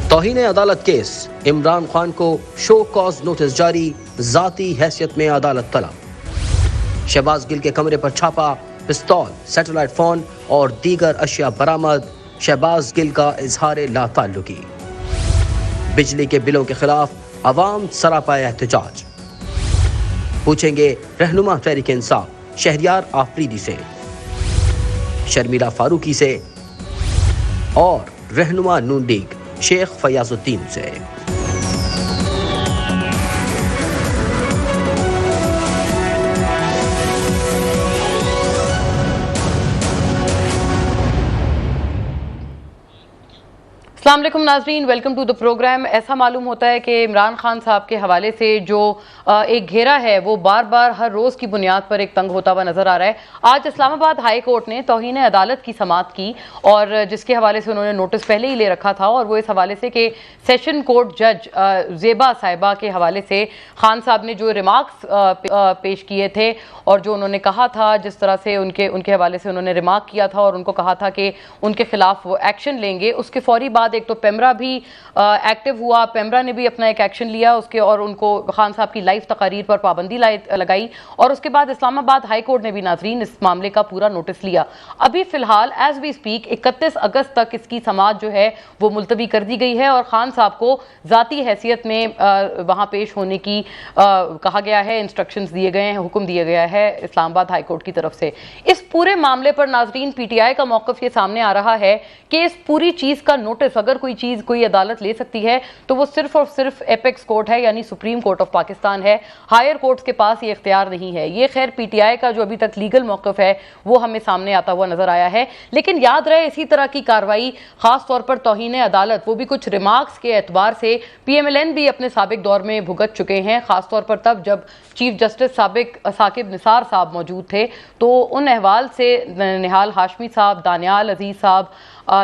توہین عدالت کیس، عمران خان کو شو کاز نوٹس جاری، ذاتی حیثیت میں عدالت طلب۔ شہباز گل کے کمرے پر چھاپا، پستول، سیٹلائٹ فون اور دیگر اشیاء برآمد، شہباز گل کا اظہار لا تعلقی۔ بجلی کے بلوں کے خلاف عوام سراپا احتجاج، پوچھیں گے رہنما تحریک انصاف شہریار آفریدی سے، شرمیلا فاروقی سے اور رہنما نون لیگ شیخ فیاض الدین سے۔ السلام علیکم ناظرین، ویلکم ٹو دا پروگرام۔ ایسا معلوم ہوتا ہے کہ عمران خان صاحب کے حوالے سے جو ایک گھیرا ہے وہ بار بار ہر روز کی بنیاد پر ایک تنگ ہوتا ہوا نظر آ رہا ہے۔ آج اسلام آباد ہائی کورٹ نے توہین عدالت کی سماعت کی اور جس کے حوالے سے انہوں نے نوٹس پہلے ہی لے رکھا تھا، اور وہ اس حوالے سے کہ سیشن کورٹ جج زیبا صاحبہ کے حوالے سے خان صاحب نے جو ریمارکس پیش کیے تھے اور جو انہوں نے کہا تھا، جس طرح سے ان کے حوالے سے انہوں نے ریمارک کیا تھا اور ان کو کہا تھا کہ ان کے خلاف وہ ایکشن لیں گے، اس کے فوری بعد ایک تو پیمرا بھی ایکٹیو ہوا، پیمرا نے بھی اپنا ایک ایکشن لیا اس کے، اور ان کو خان صاحب کی لائیو تقاریر پر پابندی لگائی، اور اس کے بعد اسلام آباد ہائی کورٹ نے بھی ناظرین اس معاملے کا پورا نوٹس لیا۔ ابھی فی الحال ایز وی اسپیک 31 اگست تک اس کی سماعت جو ہے وہ ملتوی کر دی گئی ہے، اور خان صاحب کو ذاتی حیثیت میں وہاں پیش ہونے کی کہا گیا ہے، انسٹرکشنز دیے گئے ہیں، حکم دیا گیا ہے اسلام آباد ہائی کورٹ کی طرف سے۔ اس پورے معاملے پر ناظرین پی ٹی آئی کا موقف یہ سامنے آ رہا ہے کہ اس پوری چیز کا نوٹس اگر کوئی عدالت لے سکتی ہے تو وہ صرف اور صرف ایپیکس کورٹ ہے، یعنی سپریم کورٹ آف پاکستان ہے۔ ہائر کورٹس کے پاس یہ اختیار نہیں ہے۔ یہ خیر پی ٹی آئی کا جو ابھی تک لیگل موقف ہے وہ ہمیں سامنے آتا ہوا نظر آیا ہے، لیکن یاد رہے اسی طرح کی کارروائی خاص طور پر توہین عدالت، وہ بھی کچھ ریمارکس کے اعتبار سے پی ایم ایل این بھی اپنے سابق دور میں بھگت چکے ہیں، خاص طور پر تب جب چیف جسٹس سابق ثاقب نثار صاحب موجود تھے، تو ان احوال سے نہال ہاشمی صاحب، دانیال عزیز صاحب،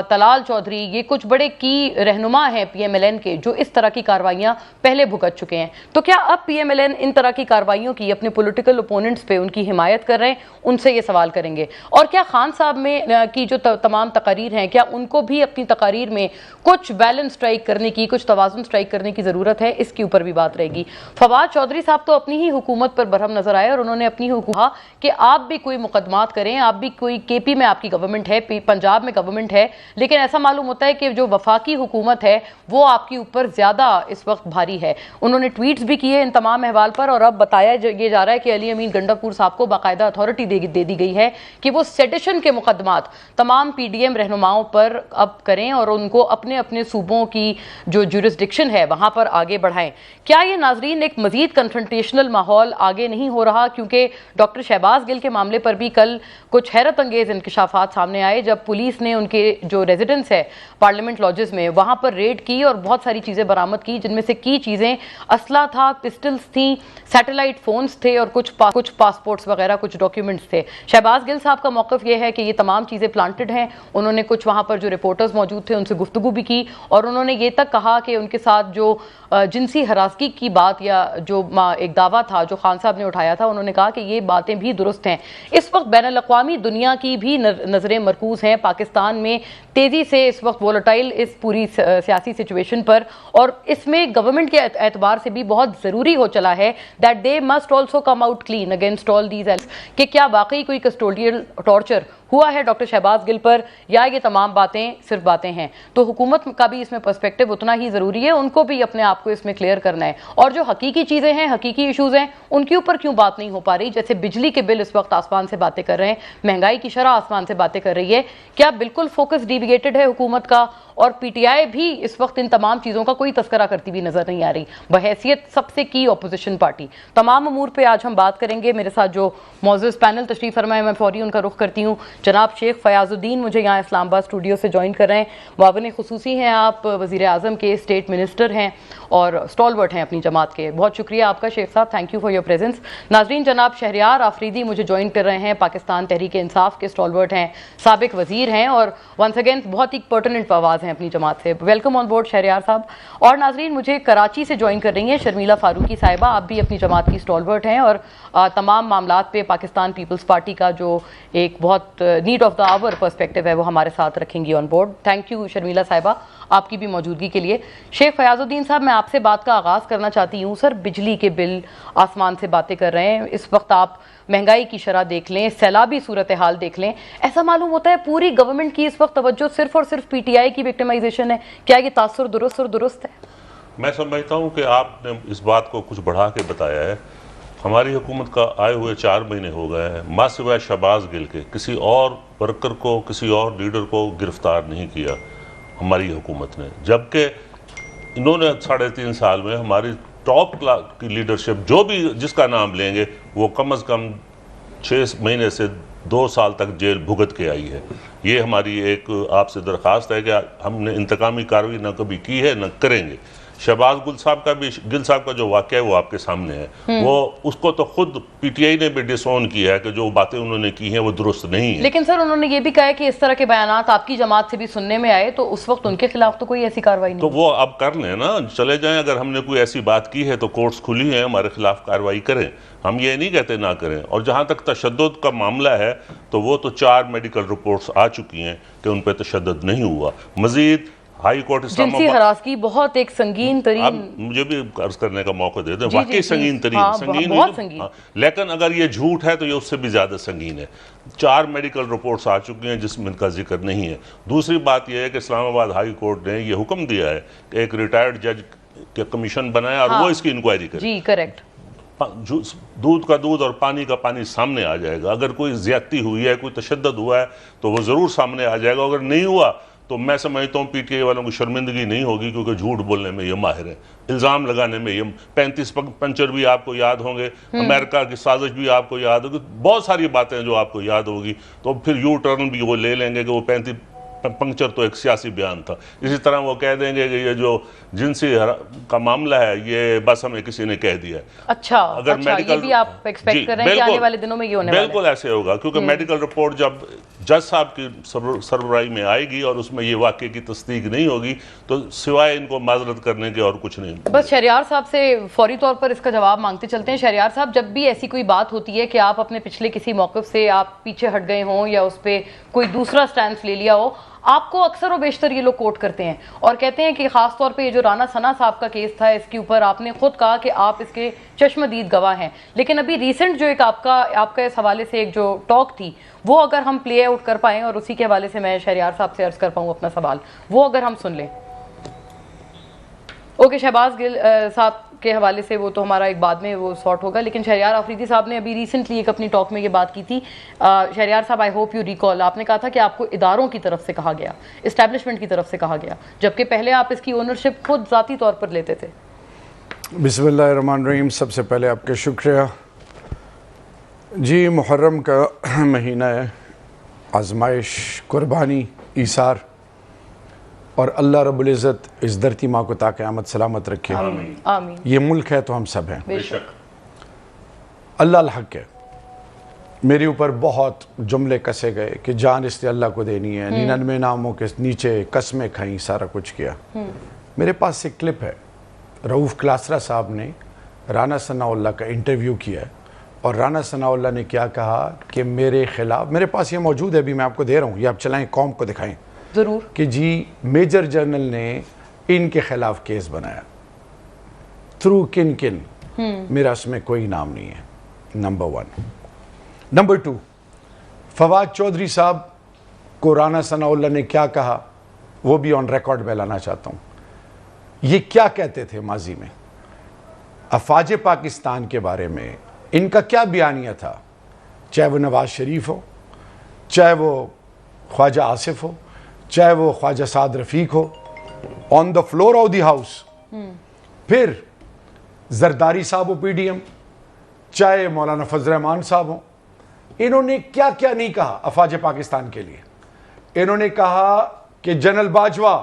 طلال چودھری، یہ کچھ بڑے کی رہنما ہیں پی ایم ایل این کے جو اس طرح کی کاروائیاں پہلے بھگت چکے ہیں۔ تو کیا اب پی ایم ایل این ان طرح کی کاروائیوں کی اپنے پولیٹیکل اپوننٹس پہ ان کی حمایت کر رہے ہیں؟ ان سے یہ سوال کریں گے۔ اور کیا خان صاحب میں کی جو تمام تقاریر ہیں، کیا ان کو بھی اپنی تقاریر میں کچھ بیلنس سٹرائک کرنے کی، کچھ توازن سٹرائک کرنے کی ضرورت ہے؟ اس کے اوپر بھی بات رہے گی۔ فواد چودھری صاحب تو اپنی ہی حکومت پر برہم نظر آئے اور انہوں نے اپنی حکومت کہا کہ آپ بھی کوئی مقدمات کریں، آپ بھی کوئی کے پی میں آپ کی گورنمنٹ ہے، پنجاب میں گورنمنٹ ہے، لیکن ایسا معلوم ہوتا ہے کہ جو وفاقی حکومت ہے وہ آپ کے اوپر زیادہ اس وقت بھاری ہے۔ انہوں نے ٹویٹس بھی کیے ان تمام احوال پر، اور اب بتایا یہ جا رہا ہے کہ علی امین گنڈاپور صاحب کو باقاعدہ اتھارٹی دے دی گئی ہے کہ وہ سیڈیشن کے مقدمات تمام پی ڈی ایم رہنماؤں پر اب کریں اور ان کو اپنے اپنے صوبوں کی جو جورسڈکشن ہے وہاں پر آگے بڑھائیں۔ کیا یہ ناظرین ایک مزید کنفرنٹیشنل ماحول آگے نہیں ہو رہا؟ کیونکہ ڈاکٹر شہباز گل کے معاملے پر بھی کل کچھ حیرت انگیز انکشافات سامنے آئے جب پولیس نے ان کے جو ریزیڈنس ہے پارلیمنٹ لاجز میں وہاں پر ریڈ کی اور بہت ساری چیزیں برآمد کی، جن میں سے کی چیزیں اسلحہ تھا، پسٹلز تھیں، سیٹلائٹ فونز تھے اور کچھ پاسپورٹس وغیرہ، کچھ ڈاکیومنٹس تھے۔ شہباز گل صاحب کا موقف یہ ہے کہ یہ تمام چیزیں پلانٹڈ ہیں۔ انہوں نے کچھ وہاں پر جو رپورٹرز موجود تھے ان سے گفتگو بھی کی، اور انہوں نے یہ تک کہا کہ ان کے ساتھ جو جنسی ہراسگی کی بات یا جو ایک دعویٰ تھا جو خان صاحب نے اٹھایا تھا، انہوں نے کہا کہ یہ باتیں بھی درست ہیں۔ اس وقت بین الاقوامی دنیا کی بھی نظریں مرکوز ہیں پاکستان میں تیزی سے اس وقت وولٹائل اس پوری سیاسی سچویشن پر، اور اس میں گورنمنٹ کے اعتبار سے بھی بہت ضروری ہو چلا ہے that they must also come out clean against all these کہ کیا واقعی کوئی کسٹوڈیل ٹارچر ہوا ہے ڈاکٹر شہباز گل پر، یا یہ تمام باتیں صرف باتیں ہیں۔ تو حکومت کا بھی اس میں پرسپیکٹو اتنا ہی ضروری ہے، ان کو بھی اپنے آپ کو اس میں کلیئر کرنا ہے، اور جو حقیقی چیزیں ہیں، حقیقی ایشوز ہیں، ان کے اوپر کیوں بات نہیں ہو پا رہی؟ جیسے بجلی کے بل اس وقت آسمان سے باتیں کر رہے ہیں، مہنگائی کی شرح آسمان سے باتیں کر رہی ہے، کیا بالکل فوکس ڈیویگیٹڈ ہے حکومت کا؟ اور پی ٹی آئی بھی اس وقت ان تمام چیزوں کا کوئی تذکرہ کرتی بھی نظر نہیں آ رہی بحیثیت سب سے کی اپوزیشن پارٹی۔ تمام امور پہ آج ہم بات کریں گے۔ میرے ساتھ جو معزز پینل تشریف فرمائے میں فوری ان کا رخ کرتی ہوں۔ جناب شیخ فیاض الدین مجھے یہاں اسلام آباد اسٹوڈیو سے جوائن کر رہے ہیں، معاون خصوصی ہیں آپ، وزیر اعظم کے اسٹیٹ منسٹر ہیں اور اسٹالورٹ ہیں اپنی جماعت کے۔ بہت شکریہ آپ کا شیخ صاحب، thank you for your presence. ناظرین، جناب شہریار آفریدی مجھے جوائن کر رہے ہیں، پاکستان تحریک انصاف کے اسٹالورٹ ہیں، سابق وزیر ہیں، اور ونس اگین بہت ہی پرٹننٹ آواز ناراض ہیں اپنی جماعت سے. ویلکم آن بورڈ شہریار صاحب. اور ناظرین مجھے کراچی سے جوائن کر رہی ہیں شرمیلا فاروقی صاحبہ, آپ بھی اپنی جماعت کی اسٹالورٹ ہیں اور تمام معاملات پہ پاکستان پیپلز پارٹی کا جو ایک بہت need of the hour perspective ہے وہ ہمارے ساتھ رکھیں گی on board. Thank you Sharmila صاحبہ آپ کی بھی موجودگی کے لیے. شیخ فیاض الدین صاحب میں آپ سے بات کا آغاز کرنا چاہتی ہوں. سر بجلی کے بل آسمان سے باتیں کر رہے ہیں, اس وقت آپ مہنگائی کی شرح دیکھ لیں, سیلابی صورتحال دیکھ لیں, ایسا معلوم ہوتا ہے پوری گورنمنٹ کی اس وقت توجہ صرف اور صرف پی ٹی آئی کی وکٹمائزیشن ہے. کیا یہ تاثر درست ہے؟ میں سمجھتا ہوں کہ آپ نے اس بات کو کچھ بڑھا کے بتایا ہے. ہماری حکومت کا آئے ہوئے 4 مہینے ہو گئے ہیں, ماں سوائے شہباز گل کے کسی اور ورکر کو, کسی اور لیڈر کو گرفتار نہیں کیا ہماری حکومت نے, جبکہ انہوں نے 3.5 سال میں ہماری ٹاپ کلاس کی لیڈرشپ جو بھی جس کا نام لیں گے وہ کم از کم 6 مہینے سے 2 سال تک جیل بھگت کے آئی ہے. یہ ہماری ایک آپ سے درخواست ہے کہ ہم نے انتقامی کارروائی نہ کبھی کی ہے نہ کریں گے. شہباز گل صاحب کا جو واقعہ ہے وہ آپ کے سامنے ہے, وہ اس کو تو خود پی ٹی آئی نے بھی ڈس اون کیا ہے کہ جو باتیں انہوں نے کی ہیں وہ درست نہیں ہیں. لیکن سر انہوں نے یہ بھی کہا ہے کہ اس طرح کے بیانات آپ کی جماعت سے بھی سننے میں آئے تو اس وقت ان کے خلاف تو کوئی ایسی کارروائی نہیں. تو وہ اب کر لیں نا, چلے جائیں. اگر ہم نے کوئی ایسی بات کی ہے تو کورٹس کھلی ہیں, ہمارے خلاف کارروائی کریں, ہم یہ نہیں کہتے نہ کریں. اور جہاں تک تشدد کا معاملہ ہے تو وہ تو 4 میڈیکل رپورٹس آ چکی ہیں کہ ان پہ تشدد نہیں ہوا. مزید ہائی کورٹ اسلام جنسی ہراسگی بہت ایک سنگین ترین, اب مجھے بھی عرض کرنے کا موقع دے دیں, واقعی سنگین ترین, لیکن اگر یہ جھوٹ ہے تو یہ اس سے بھی زیادہ سنگین ہے. 4 میڈیکل رپورٹس آ چکی ہیں جس میں ان کا ذکر نہیں ہے. دوسری بات یہ ہے کہ اسلام آباد ہائی کورٹ نے یہ حکم دیا ہے کہ ایک ریٹائرڈ جج کے کمیشن بنایا اور وہ اس کی انکوائری کرے. جی کریکٹ. دودھ کا دودھ اور پانی کا پانی سامنے آ جائے گا. اگر کوئی زیادتی ہوئی ہے, کوئی تشدد ہوا ہے تو وہ ضرور سامنے آ جائے گا. اگر نہیں ہوا تو میں سمجھتا ہوں پی ٹی آئی والوں کو شرمندگی نہیں ہوگی, کیونکہ جھوٹ بولنے میں یہ ماہر ہے, الزام لگانے میں. یہ 35 پنچر بھی آپ کو یاد ہوں گے, امریکہ کی سازش بھی آپ کو یاد ہوگی, بہت ساری باتیں جو آپ کو یاد ہوگی. تو پھر یو ٹرن بھی وہ لے لیں گے کہ وہ 35 پنکچر تو ایک سیاسی بیان تھا. اسی طرح وہ کہہ دیں گے کہ یہ جو جنسی کا معاملہ ہے یہ بس ہمیں کسی نے کہہ دیا ہے. اچھا, اگر یہ بھی آپ ایکسپیکٹ کر رہے ہیں کہ آنے والے دنوں میں یہ ہونے والا ہے؟ بالکل ایسے ہوگا, کیونکہ میڈیکل رپورٹ جب جج صاحب کی سربراہی میں آئے گی اور اس میں یہ واقعے کی تصدیق نہیں ہوگی تو سوائے ان کو معذرت کرنے کے اور کچھ نہیں. بس شہریار صاحب سے فوری طور پر اس کا جواب مانگتے چلتے ہیں. شہریار صاحب, جب بھی ایسی کوئی بات ہوتی ہے کہ آپ اپنے پچھلے کسی موقف سے آپ پیچھے ہٹ گئے ہوں یا اس پہ کوئی دوسرا سٹینس لے لیا ہو, آپ کو اکثر و بیشتر یہ لوگ کوٹ کرتے ہیں اور کہتے ہیں کہ خاص طور پہ یہ جو رانا ثنا صاحب کا کیس تھا, اس کے اوپر آپ نے خود کہا کہ آپ اس کے چشمدید گواہ ہیں. لیکن ابھی ریسنٹ جو ایک آپ کا اس حوالے سے ایک جو ٹاک تھی وہ اگر ہم پلے آؤٹ کر پائیں اور اسی کے حوالے سے میں شہریار صاحب سے عرض کر پاؤں اپنا سوال, وہ اگر ہم سن لیں. اوکے, شہباز گل صاحب کے حوالے سے وہ تو ہمارا ایک بعد میں وہ سارٹ ہوگا, لیکن شہریار آفریدی صاحب نے ابھی ریسنٹلی ایک اپنی ٹاک میں یہ بات کی تھی. شہریار صاحب, آئی ہوپ یو ریکال, آپ نے کہا تھا کہ آپ کو اداروں کی طرف سے کہا گیا, اسٹیبلشمنٹ کی طرف سے کہا گیا, جبکہ پہلے آپ اس کی اونرشپ خود ذاتی طور پر لیتے تھے. بسم اللہ الرحمن الرحیم. سب سے پہلے آپ کا شکریہ. جی, محرم کا مہینہ ہے, آزمائش, قربانی, ایثار, اور اللہ رب العزت اس دھرتی ماں کو تا قیامت سلامت رکھے. آمین. یہ ملک ہے تو ہم سب ہیں. بے شک. اللہ الحق ہے. میرے اوپر بہت جملے کسے گئے کہ جان اس نے اللہ کو دینی ہے, 99 ناموں کے نیچے قسمیں کھائیں, سارا کچھ کیا. میرے پاس ایک کلپ ہے, رؤوف کلاسرا صاحب نے رانا ثناء اللہ کا انٹرویو کیا ہے اور رانا ثناء اللہ نے کیا کہا کہ میرے خلاف, میرے پاس یہ موجود ہے, ابھی میں آپ کو دے رہا ہوں, یہ آپ چلائیں قوم کو دکھائیں ضرور, کہ جی میجر جنرل نے ان کے خلاف کیس بنایا. تھرو کن میرا اس میں کوئی نام نہیں ہے, نمبر 1. نمبر 2, فواد چودھری صاحب کو رانا ثناء اللہ نے کیا کہا وہ بھی آن ریکارڈ میں لانا چاہتا ہوں. یہ کیا کہتے تھے ماضی میں افواج پاکستان کے بارے میں, ان کا کیا بیانیہ تھا, چاہے وہ نواز شریف ہو, چاہے وہ خواجہ آصف ہو, چاہے وہ خواجہ سعد رفیق ہو, on the floor of the house. پھر زرداری صاحب ہو پی ڈی ایم, چاہے مولانا فضل الرحمان صاحب ہوں, انہوں نے کیا کیا نہیں کہا افواج پاکستان کے لیے. انہوں نے کہا کہ جنرل باجوہ,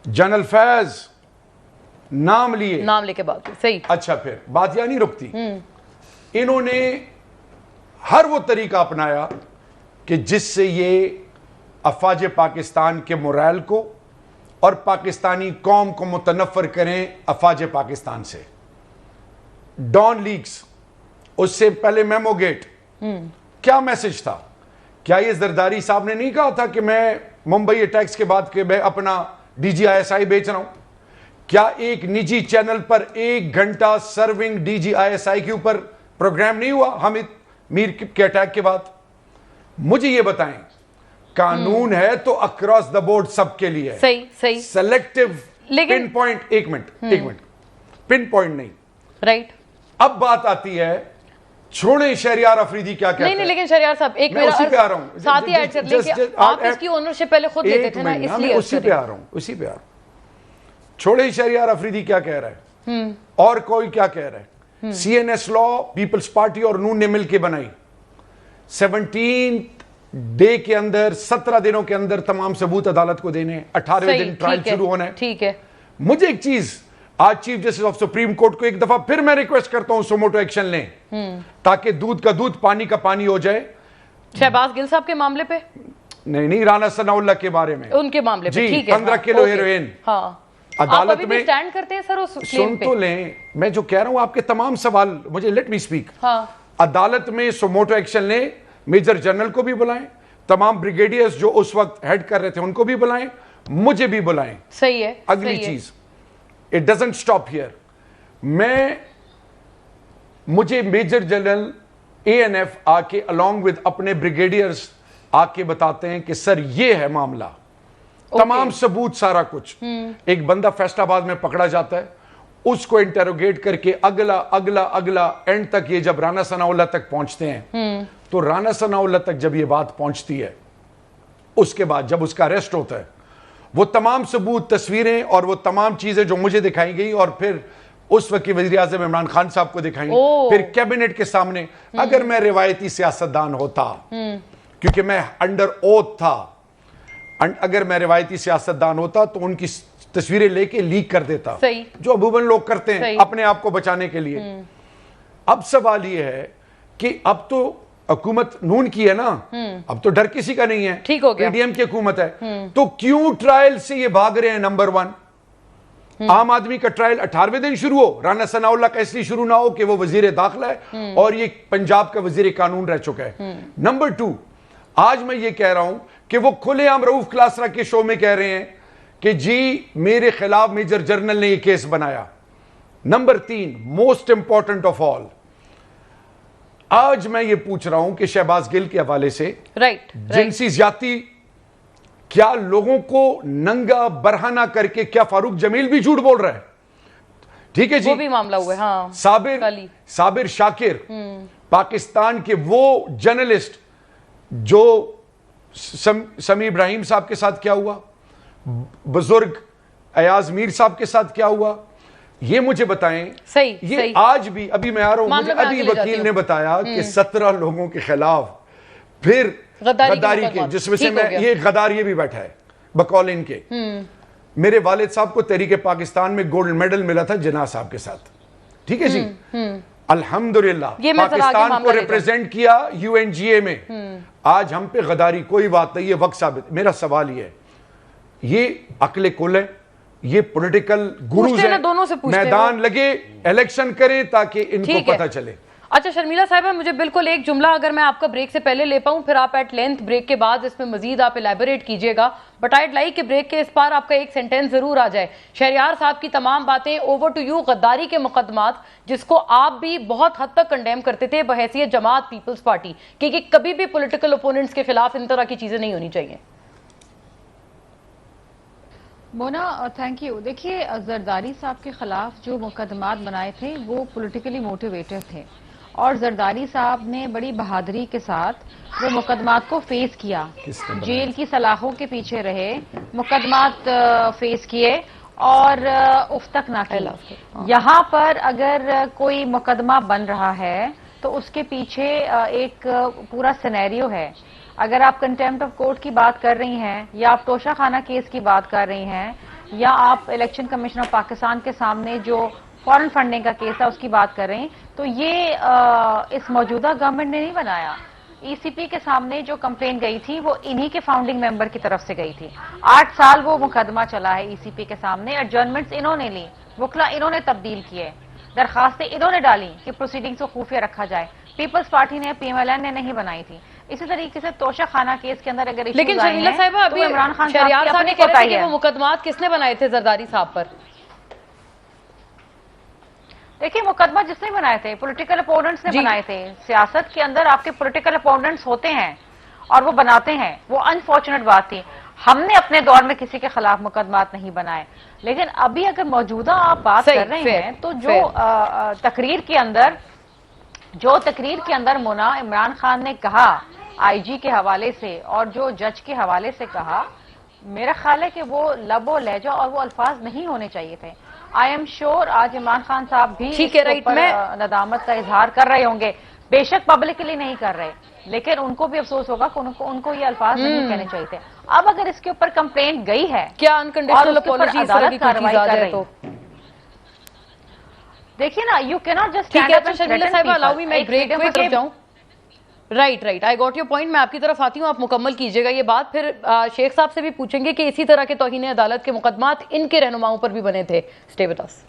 جنرل فیض, نام لیے, نام لے کے بات کی. صحیح. اچھا, پھر بات یہاں نہیں رکتی. انہوں نے ہر وہ طریقہ اپنایا کہ جس سے یہ افواج پاکستان کے مورائل کو اور پاکستانی قوم کو متنفر کریں افواج پاکستان سے. ڈان لیکس، اس سے پہلے میمو گیٹ، کیا میسج تھا؟ کیا یہ زرداری صاحب نے نہیں کہا تھا کہ میں ممبئی اٹیکس کے بعد کہ میں اپنا ڈی جی آئی ایس آئی بیچ رہا ہوں؟ کیا ایک نجی چینل پر 1 گھنٹہ serving D G I S I کے اوپر پروگرام نہیں ہوا حامد میر کے اٹیک کے بعد؟ مجھے یہ بتائیں، قانون ہے تو اکراس دا بورڈ سب کے لیے ہے. صحیح سلیکٹو پن پوائنٹ، ایک منٹ پن پوائنٹ نہیں. رائٹ. اب بات آتی ہے، چھوڑیں شہریار افریدی کیا کہتے ہیں. نہیں لیکن شہریار صاحب ایک میں اسی پہ آ رہا ہوں، ساتھ ہی ایڈ کر لیں کہ آپ اس کی اونرشپ پہلے خود لیتے تھے نا، اس لیے اسی پہ آ رہا ہوں. چھوڑیں شہریار افریدی کیا کہہ رہا ہے اور کوئی کیا کہہ رہا ہے. سی این ایس لا پیپلز پارٹی اور نون نے مل کے بنائی. 17 ڈے کے اندر، 17 دنوں کے اندر تمام ثبوت عدالت کو دینے، 18ویں دن ٹرائل شروع ہونا ہے. ٹھیک ہے. مجھے ایک چیز، آج chief justice of supreme court کو ایک دفعہ پھر میں ریکویسٹ کرتا ہوں سوموٹو ایکشن لیں تاکہ دودھ کا دودھ پانی کا پانی ہو جائے. شہباز گل صاحب کے معاملے پہ نہیں، رانا ثناء اللہ کے بارے میں، ان کے معاملے پہ ٹھیک ہے. 15 کلو ہیروئن عدالت میں. سٹینڈ کرتے ہیں سر اس سن تو لیں، میں جو کہہ رہا ہوں آپ کے تمام سوال مجھے لیٹ می اسپیک. عدالت میں سوموٹو ایکشن لیں، میجر جنرل کو بھی بلائیں، تمام بریگیڈیئرز جو اس وقت ہیڈ کر رہے تھے ان کو بھی بلائیں، مجھے بھی بلائیں. صحیح ہے. اگلی چیز، اٹ ڈزنٹ اسٹاپ ہیئر. مجھے میجر جنرل اے این ایف آ کے along with اپنے بریگیڈیئرز آ کے بتاتے ہیں کہ سر یہ ہے معاملہ، تمام ثبوت سارا کچھ. ایک بندہ فیصل آباد میں پکڑا جاتا ہے، اس کو انٹروگیٹ کر کے اگلا اینڈ تک، یہ جب رانا ثناء اللہ تک پہنچتے ہیں تو رانا ثناء اللہ تک جب یہ بات پہنچتی ہے، اس کے بعد جب اس کا اریسٹ ہوتا ہے، وہ تمام ثبوت، تصویریں اور وہ تمام چیزیں جو مجھے دکھائی گئی اور پھر اس وقت کی وزیر اعظم عمران خان صاحب کو دکھائیں، پھر کیبنٹ کے سامنے. اگر میں روایتی سیاستدان ہوتا، کیونکہ میں انڈر اوتھ تھا، اگر میں روایتی سیاستدان ہوتا تو ان کی تصویریں لے کے لیک کر دیتا، جو عموماً لوگ کرتے ہیں اپنے آپ کو بچانے کے لیے. اب سوال یہ ہے کہ اب تو حکومت نون کی ہے نا، اب تو ڈر کسی کا نہیں ہے، پی ڈی ایم کی حکومت ہے، تو کیوں ٹرائل سے یہ بھاگ رہے ہیں؟ نمبر 1، عام آدمی کا ٹرائل 18ویں دن شروع ہو، رانا ثناء اللہ کا اس لیے شروع نہ ہو کہ وہ وزیر داخلہ ہے اور یہ پنجاب کا وزیر قانون رہ چکا ہے. نمبر 2، آج میں یہ کہہ رہا ہوں کہ وہ کھلے عام رؤوف کلاسرا کے شو میں کہہ رہے ہیں کہ جی میرے خلاف میجر جنرل نے یہ کیس بنایا. Number 3، most important of all, آج میں یہ پوچھ رہا ہوں کہ شہباز گل کے حوالے سے جنسی زیادتی، کیا لوگوں کو ننگا برہنہ کر کے، کیا فاروق جمیل بھی جھوٹ بول رہا ہے؟ ٹھیک ہے جی، وہ بھی معاملہ ہوا ہے. ہاں، صابر شاکر، پاکستان کے وہ جرنلسٹ جو سمیع ابراہیم صاحب کے ساتھ کیا ہوا، بزرگ ایاز میر صاحب کے ساتھ کیا ہوا، یہ مجھے بتائیں. یہ آج بھی، ابھی میں آ رہا ہوں، مجھے ابھی وکیل نے بتایا کہ 17 لوگوں کے خلاف پھر غداری کے، جس میں سے میں یہ غدار یہ بھی بیٹھا ہے بقول ان کے. میرے والد صاحب کو تحریک پاکستان میں گولڈ میڈل ملا تھا جناح صاحب کے ساتھ. ٹھیک ہے جی، الحمدللہ پاکستان کو ریپریزنٹ کیا یو این جی اے میں. آج ہم پہ غداری کوئی بات نہیں، یہ وقت ثابت. میرا سوال یہ ہے، یہ عقل کل ہے، یہ پولیٹیکل گروز ہیں، میدان لگے، الیکشن کریں تاکہ ان کو پتہ چلے. اچھا شرمیلا صاحبہ، مجھے بالکل ایک جملہ اگر میں آپ کا بریک سے پہلے لے پاؤں، پھر آپ ایٹ لینتھ بریک کے بعد اس میں مزید آپ الیبوریٹ کیجئے گا، بٹ آئیڈ لائک کہ بریک کے اس پار آپ کا ایک سینٹینس ضرور آ جائے. شہریار صاحب کی تمام باتیں اوور ٹو یو. غداری کے مقدمات جس کو آپ بھی بہت حد تک کنڈیم کرتے تھے بحیثیت جماعت پیپلز پارٹی، کہ کبھی بھی پولیٹیکل اپوننٹس کے خلاف ان طرح کی چیزیں نہیں ہونی چاہیے. مونا تھینک یو. دیکھیے زرداری صاحب کے خلاف جو مقدمات بنائے تھے وہ پولیٹیکلی موٹیویٹڈ تھے، اور زرداری صاحب نے بڑی بہادری کے ساتھ وہ مقدمات کو فیس کیا، جیل کی سلاخوں کے پیچھے رہے، مقدمات فیس کیے اور اف تک نہ کی. یہاں پر اگر کوئی مقدمہ بن رہا ہے تو اس کے پیچھے ایک پورا سینیریو ہے. اگر آپ کنٹیمپٹ آف کورٹ کی بات کر رہی ہیں، یا آپ توشہ خانہ کیس کی بات کر رہی ہیں، یا آپ الیکشن کمیشن آف پاکستان کے سامنے جو فورن فنڈنگ کا کیس ہے اس کی بات کر رہے ہیں، تو یہ اس موجودہ گورنمنٹ نے نہیں بنایا. ECP کے سامنے جو کمپلین گئی تھی وہ انہی کے فاؤنڈنگ ممبر کی طرف سے گئی تھی. 8 سال وہ مقدمہ چلا ہے ECP کے سامنے. ایڈجرنمنٹس انہوں نے لی, وکلا انہوں نے تبدیل کیے, درخواستیں انہوں نے ڈالی کہ پروسیڈنگز کو خفیہ رکھا جائے. پیپلز پارٹی نے, PMLN نے نہیں بنائی تھی. اسی طریقے سے توشہ خانہ کیس کے اندر اگر لیکن شرمیلا صاحبہ ابھی شہریار صاحب نے کہہ رہے تھے کہ وہ مقدمات کس نے بنائے تھے زرداری صاحب پر؟ دیکھیے مقدمہ جس نے بنائے تھے پولیٹیکل اپوننٹس نے بنائے تھے. سیاست کے اندر آپ کے پولیٹیکل اپوننٹس ہوتے ہیں اور وہ بناتے ہیں. وہ انفارچونیٹ بات تھی. ہم نے اپنے دور میں کسی کے خلاف مقدمات نہیں بنائے. لیکن ابھی اگر موجودہ آپ بات کر رہے ہیں تو جو تقریر کے اندر مونا عمران خان نے کہا IG کے حوالے سے اور جو جج کے حوالے سے کہا, میرا خیال ہے کہ وہ لب و لہجہ اور وہ الفاظ نہیں ہونے چاہیے تھے. I am sure آج عمران خان صاحب بھی اس پر ندامت کا اظہار کر رہے ہوں گے. بے شک پبلکلی نہیں کر رہے, لیکن ان کو بھی افسوس ہوگا کہ ان کو یہ الفاظ نہیں کہنے چاہیے تھے. اب اگر اس کے اوپر کمپلینٹ گئی ہے, کیا انکنڈیشنل اپالوجی اس طرح کی کوئی چیز آ جائے تو دیکھیے نا, یو کی ناٹ جسٹ ٹھیک ہے. شرمیلا صاحبہ الاؤ می میں بریک میں طرف جاؤں. Right I got your point. میں آپ کی طرف آتی ہوں, آپ مکمل کیجیے گا یہ بات. پھر شیخ صاحب سے بھی پوچھیں گے کہ اسی طرح کے توہین عدالت کے مقدمات ان کے رہنماؤں پر بھی بنے تھے. Stay with us.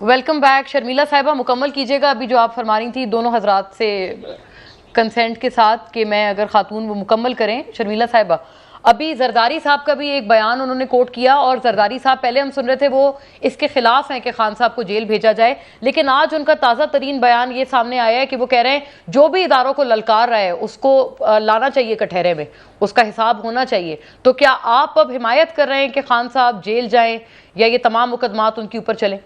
Welcome back. Sharmila صاحبہ مکمل کیجیے گا ابھی جو آپ فرما رہی تھی دونوں حضرات سے کنسینٹ کے ساتھ کہ میں اگر خاتون وہ مکمل کریں. شرمیلا صاحبہ ابھی زرداری صاحب کا بھی ایک بیان انہوں نے کوٹ کیا, اور زرداری صاحب پہلے ہم سن رہے تھے وہ اس کے خلاف ہیں کہ خان صاحب کو جیل بھیجا جائے, لیکن آج ان کا تازہ ترین بیان یہ سامنے آیا ہے کہ وہ کہہ رہے ہیں جو بھی اداروں کو للکار رہا ہے اس کو لانا چاہیے کٹہرے میں, اس کا حساب ہونا چاہیے. تو کیا آپ اب حمایت کر رہے ہیں کہ خان صاحب جیل جائیں یا یہ تمام مقدمات ان کے اوپر چلیں؟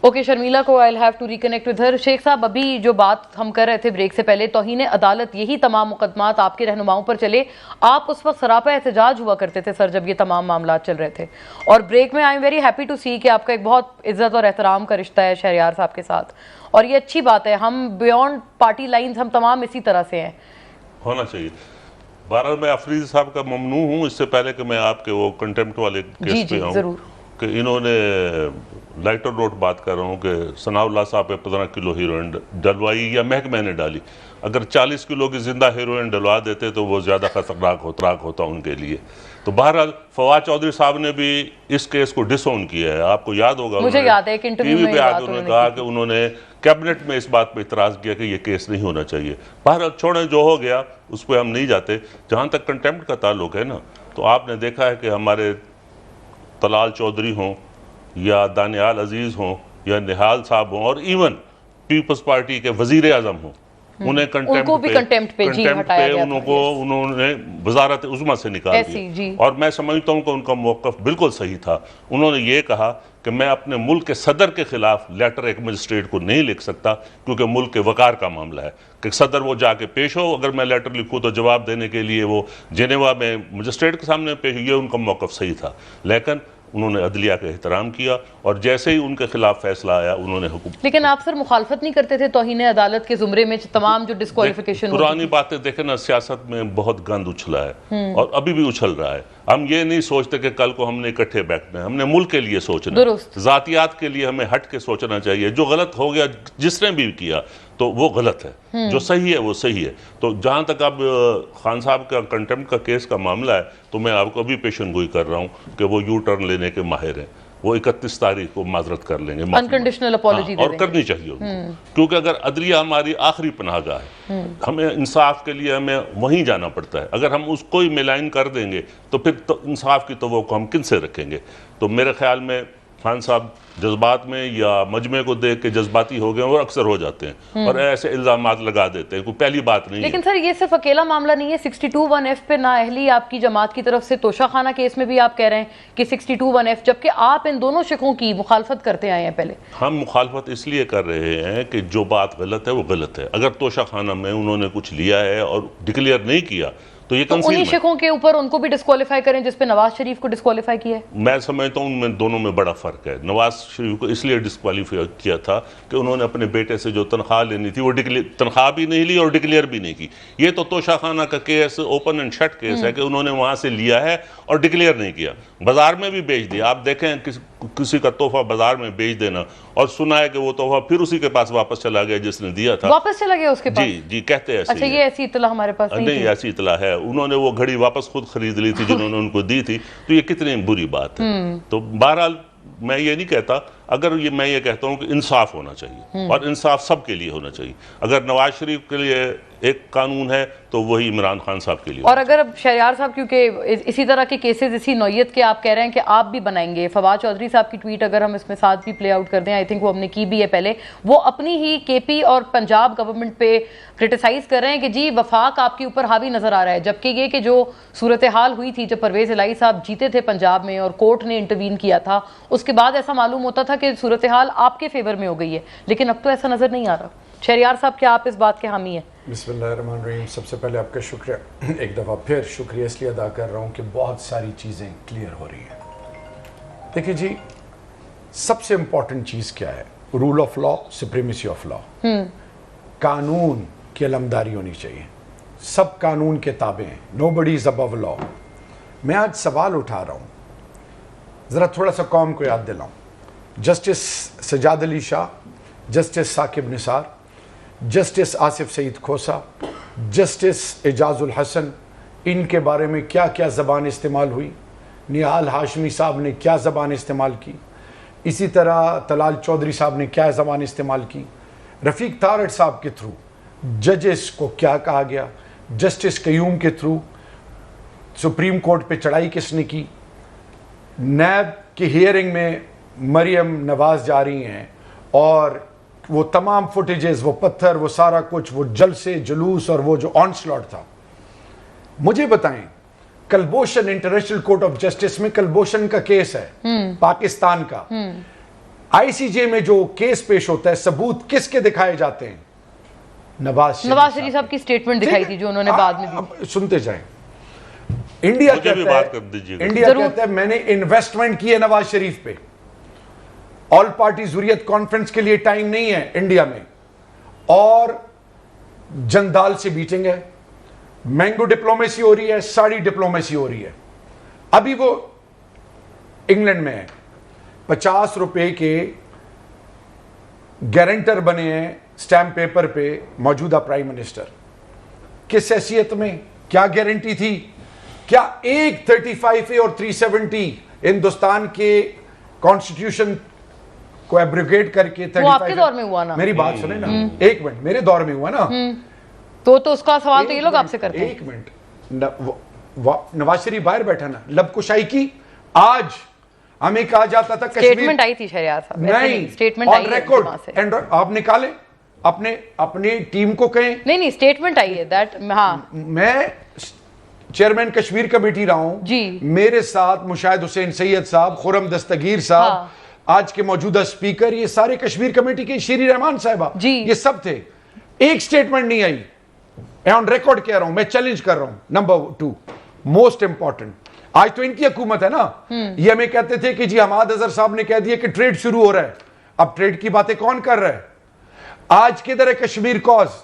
اوکے شرمیلا کو I'll have to reconnect with her. شیخ صاحب ابھی جو بات ہم کر رہے تھے بریک سے پہلے, توہین عدالت یہی تمام مقدمات آپ کے رہنماؤں پر چلے. آپ اس وقت سراپا احتجاج ہوا کرتے تھے سر جب یہ تمام معاملات چل رہے تھے, اور بریک میں I'm very happy to see کہ آپ کا ایک بہت عزت اور احترام کا رشتہ ہے شہریار صاحب کے ساتھ, اور یہ اچھی بات ہے. ہم بیونڈ پارٹی لائنز ہم تمام اسی طرح سے ہیں. ہونا چاہیے. بہرحال میں افریدی صاحب کا ممنوع ہوں, اس سے پہلے کہ میں آپ کے وہ کنٹمپٹ والے کیس پہ آؤں, کہ انہوں نے لائٹر روڈ بات کر رہا ہوں کہ ثناء اللہ صاحب پہ 15 کلو ہیروئن ڈلوائی یا محکمے نے ڈالی. اگر 40 کلو کی زندہ ہیروئن ڈلوا دیتے تو وہ زیادہ خطرناک ہوتا ان کے لیے. تو بہرحال فواد چودھری صاحب نے بھی اس کیس کو ڈس اون کیا ہے. آپ کو یاد ہوگا مجھے یاد ہے ایک انٹرویو میں انہوں نے کہا کہ انہوں نے کیبنٹ میں اس بات پہ اعتراض کیا کہ یہ کیس نہیں ہونا چاہیے. بہرحال چھوڑیں, جو ہو گیا اس پہ ہم نہیں جاتے. جہاں تک کنٹمپٹ کا تعلق ہے نا, تو آپ نے دیکھا ہے کہ ہمارے طلال چودھری ہوں یا دانیال عزیز ہوں یا نہال صاحب ہوں اور ایون پیپلز پارٹی کے وزیر اعظم ہوں, انہیں کنٹمپٹ پہ انہوں نے وزارت عظمیٰ سے نکال دیا. اور میں سمجھتا ہوں کہ ان کا موقف بالکل صحیح تھا. انہوں نے یہ کہا کہ میں اپنے ملک کے صدر کے خلاف لیٹر ایک مجسٹریٹ کو نہیں لکھ سکتا کیونکہ ملک کے وقار کا معاملہ ہے, کہ صدر وہ جا کے پیش ہو, اگر میں لیٹر لکھوں تو جواب دینے کے لیے وہ جنیوا میں مجسٹریٹ کے سامنے پیش ہو. یہ ان کا موقف صحیح تھا, لیکن انہوں نے عدلیہ کا احترام کیا اور جیسے ہی ان کے خلاف فیصلہ آیا انہوں نے حکم. لیکن آپ سر مخالفت نہیں کرتے تھے توہین عدالت کے زمرے میں تمام جو ڈسکوالیفیکیشن؟ پرانی باتیں دیکھیں نا, سیاست میں بہت گند اچھلا ہے اور ابھی بھی اچھل رہا ہے. ہم یہ نہیں سوچتے کہ کل کو ہم نے اکٹھے بیٹھنا ہے, ہم نے ملک کے لیے سوچنا ہے. ذاتیات کے لیے ہمیں ہٹ کے سوچنا چاہیے. جو غلط ہو گیا جس نے بھی کیا تو وہ غلط ہے, جو صحیح ہے وہ صحیح ہے. تو جہاں تک اب خان صاحب کا کنٹمپٹ کا کیس کا معاملہ ہے, تو میں آپ کو ابھی پیشن گوئی کر رہا ہوں کہ وہ یو ٹرن لینے کے ماہر ہیں. وہ 31 تاریخ کو معذرت کر لیں گے, انکنڈیشنل اپالوجی اور کرنی چاہیے ان کو, کیونکہ اگر عدلیہ ہماری آخری پناہ گاہ ہے, ہمیں انصاف کے لیے ہمیں وہیں جانا پڑتا ہے. اگر ہم اس کو ہی ملائن کر دیں گے تو پھر انصاف کی توقع ہم کن سے رکھیں گے؟ تو میرے خیال میں خان صاحب جذبات میں یا مجمع کو دیکھ کے جذباتی ہو گئے اور اکثر ہو جاتے ہیں اور ایسے الزامات لگا دیتے ہیں. کوئی پہلی بات نہیں ہے. لیکن سر یہ صرف اکیلا معاملہ نہیں ہے. 62(1)F پہ نااہلی آپ کی جماعت کی طرف سے توشہ خانہ کیس میں بھی آپ کہہ رہے ہیں کہ 62(1)F, جبکہ آپ ان دونوں شقوں کی مخالفت کرتے آئے ہیں. پہلے ہم مخالفت اس لیے کر رہے ہیں کہ جو بات غلط ہے وہ غلط ہے. اگر توشہ خانہ میں انہوں نے کچھ لیا ہے اور ڈکلیئر نہیں کیا تو یہ تو انہی کنسیلمنٹ، شکوں کے اوپر ان کو بھی ڈسکوالیفائی کریں جس پہ نواز شریف کو ڈسکوالیفائی کیا ہے؟ میں سمجھتا ہوں ان میں دونوں میں بڑا فرق ہے. نواز شریف کو اس لیے ڈسکوالیفائی کیا تھا کہ انہوں نے اپنے بیٹے سے جو تنخواہ لینی تھی وہ تنخواہ بھی نہیں لی اور ڈکلیئر بھی نہیں کی. یہ تو توشہ خانہ کا case, open and shut case ہے کہ انہوں نے وہاں سے لیا ہے اور ڈکلیئر نہیں کیا، بازار میں بھی بیچ دیا. آپ دیکھیں کسی کا تحفہ بازار میں بیچ دینا اور سنا ہے کہ وہ تحفہ پھر اسی کے پاس واپس چلا گیا جس نے دیا تھا. واپس چلا گیا اس کے پاس؟ جی کہتے ہیں اچھا، یہ ایسی اطلاع ہمارے پاس نہیں نہیں، ایسی اطلاع ہے. انہوں نے وہ گھڑی واپس خود خرید لی تھی جنہوں نے ان کو دی تھی. تو یہ کتنی بری بات ہے. تو بہرحال میں یہ نہیں کہتا، اگر میں یہ کہتا ہوں کہ انصاف ہونا چاہیے اور انصاف سب کے لیے ہونا چاہیے. اگر نواز شریف کے لیے ایک قانون ہے تو وہی عمران خان صاحب کے لیے. اور اگر اب شہریار صاحب کیونکہ اسی طرح کے کیسز اسی نوعیت کے آپ کہہ رہے ہیں کہ آپ بھی بنائیں گے، فواد چودھری صاحب کی ٹویٹ اگر ہم اس میں ساتھ بھی پلے آؤٹ کر دیں، آئی تھنک وہ ہم نے کی بھی ہے پہلے، وہ اپنی ہی کے پی اور پنجاب گورنمنٹ پہ کرٹیسائز کر رہے ہیں کہ جی وفاق آپ کے اوپر حاوی نظر آ رہا ہے، جبکہ یہ کہ جو صورتحال ہوئی تھی جب پرویز الہی صاحب جیتے تھے پنجاب میں اور کورٹ نے انٹروین کیا تھا، اس کے بعد ایسا معلوم ہوتا تھا کہ صورتحال آپ کے فیور میں ہو گئی ہے، لیکن اب تو ایسا نظر نہیں آ رہا. شہریار صاحب کیا آپ اس بات کے حامی ہیں؟ بسم اللہ الرحمن الرحیم. سب سے پہلے آپ کا شکریہ، ایک دفعہ پھر شکریہ اس لیے ادا کر رہا ہوں کہ بہت ساری چیزیں کلیئر ہو رہی ہیں. دیکھیں جی، سب سے امپورٹنٹ چیز کیا ہے؟ Rule of law, supremacy of law. قانون کی علمداری ہونی چاہیے. سب قانون کے تابع ہیں. نو بڈی از ابو لا. میں آج سوال اٹھا رہا ہوں، ذرا تھوڑا سا قوم کو یاد دلاؤں. Justice Sajjad Ali Shah, justice Saqib Nisar, justice Asif سعید کھوسا، جسٹس اعجاز الحسن، ان کے بارے میں کیا کیا زبان استعمال ہوئی. نہال ہاشمی صاحب نے کیا زبان استعمال کی. اسی طرح طلال چودھری صاحب نے کیا زبان استعمال کی. رفیق تارڑ صاحب کے تھرو ججز کو کیا کہا گیا. جسٹس قیوم کے تھرو سپریم کورٹ پہ چڑھائی کس نے کی. نیب کی ہیئرنگ میں مریم نواز جا رہی ہیں اور وہ تمام فوٹیجز، وہ پتھر، وہ سارا کچھ، وہ جلسے جلوس اور وہ جو آن سلاٹ تھا. مجھے بتائیں، Kulbhushan international court of justice میں کلبھوشن کا کیس ہے پاکستان کا. آئی سی جے میں جو کیس پیش ہوتا ہے، ثبوت کس کے دکھائے جاتے ہیں؟ نواز شریف صاحب کی سٹیٹمنٹ دکھائی تھی جو انہوں نے بعد میں دی. سنتے جائیں. انڈیا کہتا ہے میں نے انویسٹمنٹ کی ہے نواز شریف پہ. آل پارٹی ضروریت کانفرنس کے لیے ٹائم نہیں ہے انڈیا میں، اور جندال سے بیٹنگ ہے، مینگو ڈپلومیسی ہو رہی ہے، ساڑی ڈپلومیسی ہو رہی ہے. ابھی وہ انگلینڈ میں ہے، 50 روپے کے گارنٹر بنے ہیں سٹیمپ پیپر پہ موجودہ پرائم منسٹر. کس حیثیت میں؟ کیا گارنٹی تھی؟ کیا ایک 35A اور 370 ہندوستان کے کانسٹیٹیوشن کو ایبریگیٹ کر کے 35 وہ آپ کے دور میں ہوا نا؟ میری بات سنیں نا، ایک منٹ، میرے دور میں ہوا نا. تو اس کا سوال تو یہ لوگ آپ سے کرتے ہیں. ایک منٹ، نواز شریف باہر بیٹھا نا، لب کشائی کی. آج ہمیں کہا جاتا تھا کشمیر، سٹیٹمنٹ آئی تھی شہریار صاحب، نہیں، سٹیٹمنٹ آن آئی ہے ریکارڈ، وہاں سے. آپ نکالیں اپنے ٹیم کو کہیں. نہیں سٹیٹمنٹ آئی ہے دیٹ. ہاں، میں چیئرمین کشمیر کمیٹی رہا ہوں جی. میرے ساتھ مشاہد حسین سید صاحب، خرم دستگیر صاحب، آج کے موجودہ سپیکر، یہ سارے کشمیر کمیٹی کے، شیری رحمان صاحبہ، یہ سب تھے. ایک سٹیٹمنٹ نہیں آئی. آن ریکارڈ کہہ رہا ہوں، میں چیلنج کر رہا ہوں. نمبر 2 موسٹ امپورٹنٹ، آج تو ان کی حکومت ہے نا. یہ ہمیں کہتے تھے کہ جی حماد اظہر صاحب نے کہہ دیا کہ ٹریڈ شروع ہو رہا ہے. اب ٹریڈ کی باتیں کون کر رہا ہے؟ آج کدھر ہے کشمیر کاز؟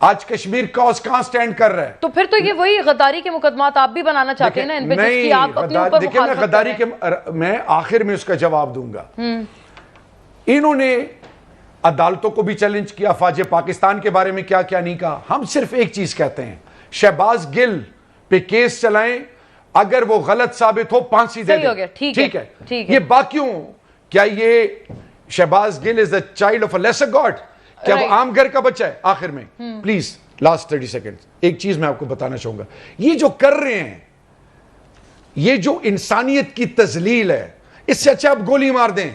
آج کشمیر کاز کہاں سٹینڈ کر رہا ہے؟ تو پھر تو یہ وہی غداری کے مقدمات آپ بھی بنانا چاہتے ہیں نا ان پہ، جس کی آپ اپنے اوپر دیکھیں نا، غداری کے میں آخر میں اس کا جواب دوں گا. انہوں نے عدالتوں کو بھی چیلنج کیا، فوج پاکستان کے بارے میں کیا کیا نہیں کہا. ہم صرف ایک چیز کہتے ہیں، شہباز گل پہ کیس چلائیں، اگر وہ غلط ثابت ہو پھانسی دے دیں. ٹھیک ہے. یہ باقیوں، کیا یہ Shahbaz Gill is a child of a lesser god? کیا وہ عام گھر کا بچہ ہے؟ آخر میں پلیز لاسٹ 30 سیکنڈ ایک چیز میں آپ کو بتانا چاہوں گا. یہ جو کر رہے ہیں، یہ جو انسانیت کی تذلیل ہے، اس سے اچھا آپ گولی مار دیں.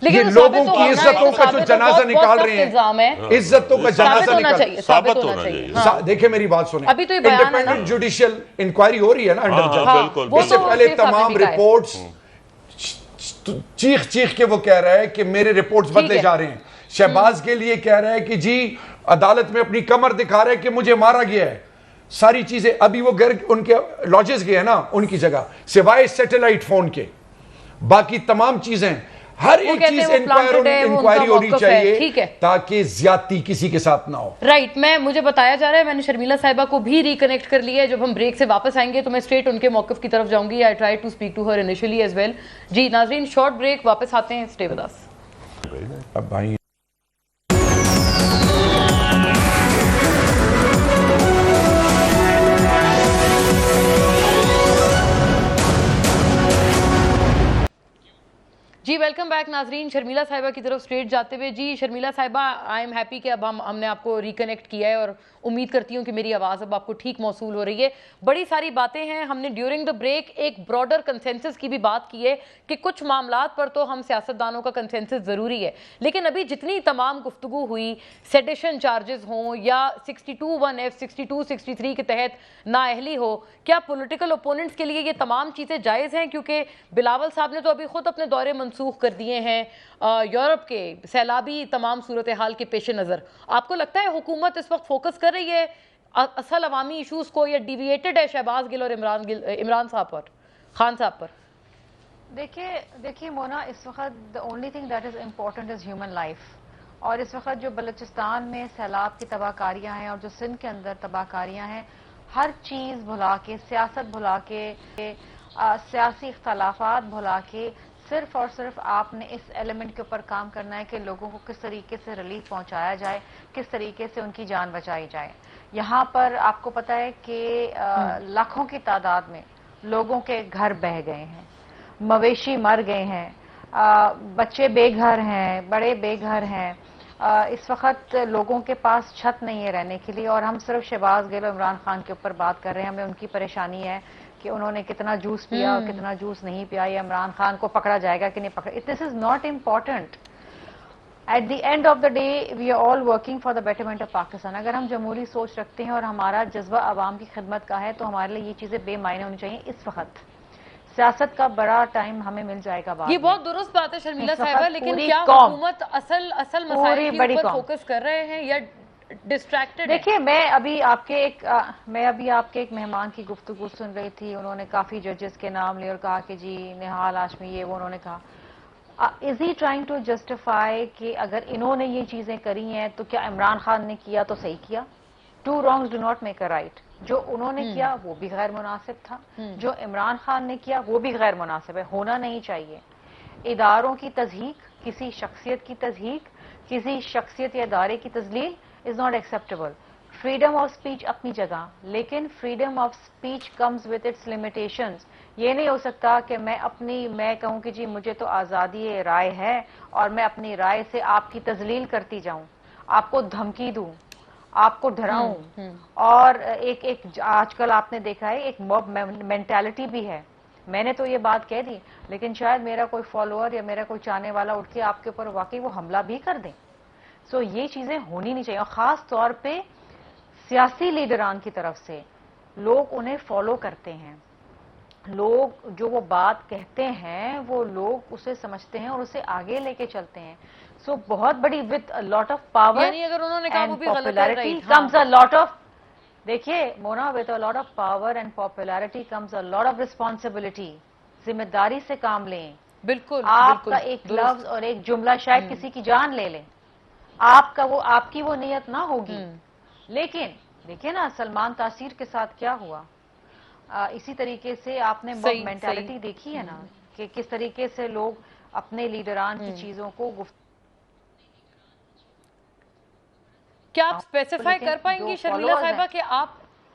یہ لوگوں کی عزتوں کا جو جنازہ نکال رہے ہیں، عزتوں کا جنازہ نکال. ثابت ہونا چاہیے. دیکھیں میری بات سنیں، انڈیپینڈنٹ جوڈیشل انکوائری ہو رہی ہے نا انڈر جج. اس سے پہلے تمام رپورٹس چیخ چیخ کے وہ کہہ رہا ہے کہ میرے رپورٹس بدلے جا رہے ہیں. شہباز کے لیے کہہ رہا ہے کہ جی عدالت میں اپنی کمر دکھا رہے ہیں کہ مجھے مارا گیا ہے. ساری چیزیں ابھی وہ گھر ان کے لاجز گئے ہیں نا ان کی جگہ سوائے سیٹلائٹ فون کے باقی تمام چیزیں ہر ایک چیز انکوائری ہونی چاہیے تاکہ زیادتی کسی کے ساتھ نہ ہو. رائٹ. مجھے بتایا جا رہا ہے میں نے شرمیلا صاحبہ کو بھی ریکنیکٹ کر لیا ہے. جب ہم بریک سے واپس آئیں گے تو میں اسٹریٹ ان کے موقف کی طرف جاؤں گی. I try to speak to her initially as well. جی ناظرین شارٹ بریک, واپس آتے ہیں. Stay with us. اب بھائی جی ویلکم بیک ناظرین. شرمیلا صاحبہ کی طرف اسٹریٹ جاتے ہوئے. جی شرمیلا صاحبہ, آئی ایم ہیپی کہ اب ہم نے آپ کو ریکنیکٹ کیا ہے اور امید کرتی ہوں کہ میری آواز اب آپ کو ٹھیک موصول ہو رہی ہے. بڑی ساری باتیں ہیں. ہم نے ڈیورنگ دا بریک ایک براڈر کنسنسس کی بھی بات کی ہے کہ کچھ معاملات پر تو ہم سیاستدانوں کا کنسنسس ضروری ہے, لیکن ابھی جتنی تمام گفتگو ہوئی, سیڈیشن چارجز ہوں یا 62(1)(f), 62(63) کے تحت نااہلی ہو, کیا پولیٹیکل اوپوننٹس کے لیے یہ تمام چیزیں جائز ہیں؟ کیونکہ بلاول صاحب نے تو ابھی خود اپنے دورے منسوخ کر دیے ہیں یورپ کے سیلابی تمام صورتحال کے پیش نظر. آپ کو لگتا ہے حکومت اس وقت فوکس کر رہی ہے اصل عوامی ایشوز کو, یا ڈیویٹڈ ہے شہباز گل اور عمران صاحب پر, خان صاحب پر؟ دیکھیے مونا, اس وقت the only thing that is important is human life. اور اس وقت جو بلوچستان میں سیلاب کی تباہ کاریاں ہیں اور جو سندھ کے اندر تباہ کاریاں ہیں, ہر چیز بھلا کے, سیاست بھلا کے, سیاسی اختلافات بھلا کے, صرف اور صرف آپ نے اس ایلیمنٹ کے اوپر کام کرنا ہے کہ لوگوں کو کس طریقے سے ریلیف پہنچایا جائے, کس طریقے سے ان کی جان بچائی جائے. یہاں پر آپ کو پتا ہے کہ لاکھوں کی تعداد میں لوگوں کے گھر بہہ گئے ہیں, مویشی مر گئے ہیں, بچے بے گھر ہیں, بڑے بے گھر ہیں. اس وقت لوگوں کے پاس چھت نہیں ہے رہنے کے لیے, اور ہم صرف شہباز گل اور عمران خان کے اوپر بات کر رہے ہیں. ہمیں ان کی پریشانی ہے کہ انہوں نے کتنا جوس پیا اور کتنا جوس نہیں پیا, یا عمران خان کو پکڑا جائے گا کہ نہیں پکڑا. This is not important. At the end of the day we are all working for the betterment of Pakistan. اگر ہم جمہوری سوچ رکھتے ہیں اور ہمارا جذبہ عوام کی خدمت کا ہے تو ہمارے لیے یہ چیزیں بے معنی ہونی چاہیے. اس وقت سیاست کا بڑا ٹائم ہمیں مل جائے گا. یہ بہت درست بات ہے شرمیلا صاحبہ, لیکن کیا حکومت اصل مسائل کے اوپر فوکس کر رہے ہیں یا ڈسٹریکٹڈ؟ دیکھیے میں ابھی آپ کے ایک مہمان کی گفتگو سن رہی تھی. انہوں نے کافی ججز کے نام لیے اور کہا کہ جی نہال ہاشمی یہ وہ. انہوں نے کہا از ہی ٹرائنگ ٹو جسٹیفائی کہ اگر انہوں نے یہ چیزیں کری ہیں تو کیا عمران خان نے کیا تو صحیح کیا؟ Two wrongs do not make a right. جو انہوں نے کیا وہ بھی غیر مناسب تھا, جو عمران خان نے کیا وہ بھی غیر مناسب ہے. ہونا نہیں چاہیے. اداروں کی تضحیک, کسی شخصیت کی تضحیک, کسی شخصیت یا ادارے کی تذلیل is not acceptable. Freedom of speech اپنی جگہ, لیکن freedom of speech comes with its limitations. یہ نہیں ہو سکتا کہ میں کہوں کہ جی مجھے تو آزادی رائے ہے اور میں اپنی رائے سے آپ کی تذلیل کرتی جاؤں, آپ کو دھمکی دوں, آپ کو ڈراؤں. اور ایک آج کل آپ نے دیکھا ہے ایک موب مینٹالٹی بھی ہے. میں نے تو یہ بات کہہ دی, لیکن شاید میرا کوئی فالوور یا میرا کوئی چاہنے والا اٹھ کے آپ کے اوپر واقعی وہ حملہ بھی کر دیں. سو یہ چیزیں ہونی نہیں چاہیے. اور خاص طور پہ سیاسی لیڈران کی طرف سے لوگ انہیں فالو کرتے ہیں. لوگ جو وہ بات کہتے ہیں وہ لوگ اسے سمجھتے ہیں اور اسے آگے لے کے چلتے ہیں. سو بہت بڑی وتھ لاٹ آف پاور, یعنی اگر انہوں نے کہا وہ بھی غلط ہے, کمز اے لاٹ آف, دیکھیے Mona, with a lot of power and popularity comes a lot of responsibility. ذمہ داری سے کام لیں. بالکل آپ کا ایک لفظ اور ایک جملہ شاید کسی کی جان لے لیں, آپ کی وہ نیت نہ ہوگی. لیکن دیکھیں نا سلمان تاثیر کے ساتھ کیا ہوا. اسی طریقے سے آپ نے مینٹالٹی دیکھی ہے نا کہ کس طریقے سے لوگ اپنے لیڈران کی چیزوں کو کیا آپ اسپیسیفائی کر پائیں گی شرمیلا صاحبہ کہ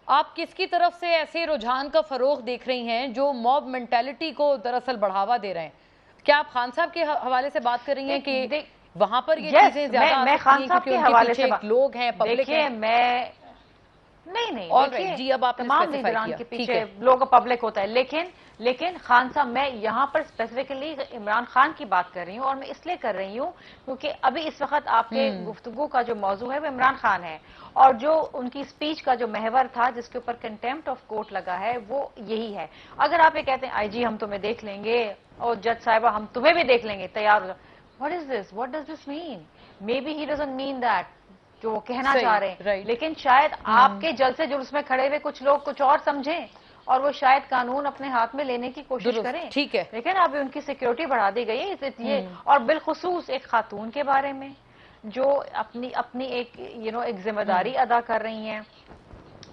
آپ کس کی طرف سے ایسے رجحان کا فروغ دیکھ رہی ہیں جو موب مینٹالٹی کو دراصل بڑھاوا دے رہے ہیں؟ کیا آپ خان صاحب کے حوالے سے بات کر رہی ہیں کہ وہاں پر یہ چیزیں زیادہ میں خان صاحب کے حوالے سے لوگ ہیں, پبلک ہیں؟ نہیں, جی اب آپ تمام لیڈران کے پیچھے لوگ پبلک ہوتا ہے. لیکن خان صاحب میں یہاں پر اسپیسیفکلی عمران خان کی بات کر رہی ہوں, اور میں اس لیے کر رہی ہوں کیونکہ ابھی اس وقت آپ کے گفتگو کا جو موضوع ہے وہ عمران خان ہے, اور جو ان کی اسپیچ کا جو محور تھا جس کے اوپر کنٹیمپٹ آف کورٹ لگا ہے وہ یہی ہے. اگر آپ یہ کہتے ہیں آئی جی ہم تمہیں دیکھ لیں گے اور جج صاحبہ ہم تمہیں بھی دیکھ لیں گے, تیار ہو جاؤ. What is this? What does this mean? Maybe he doesn't mean that. جو وہ کہنا صحیح، چاہ رہے ہیں، right. لیکن شاید آپ کے جلسے جلوس میں کھڑے ہوئے کچھ لوگ کچھ اور سمجھیں اور وہ شاید قانون اپنے ہاتھ میں لینے کی کوشش درست، کریں. ٹھیک ہے. لیکن اب ان کی سیکیورٹی بڑھا دی گئی ہے یہ، اور بالخصوص ایک خاتون کے بارے میں جو اپنی ایک ایک ذمہ داری ادا کر رہی ہیں،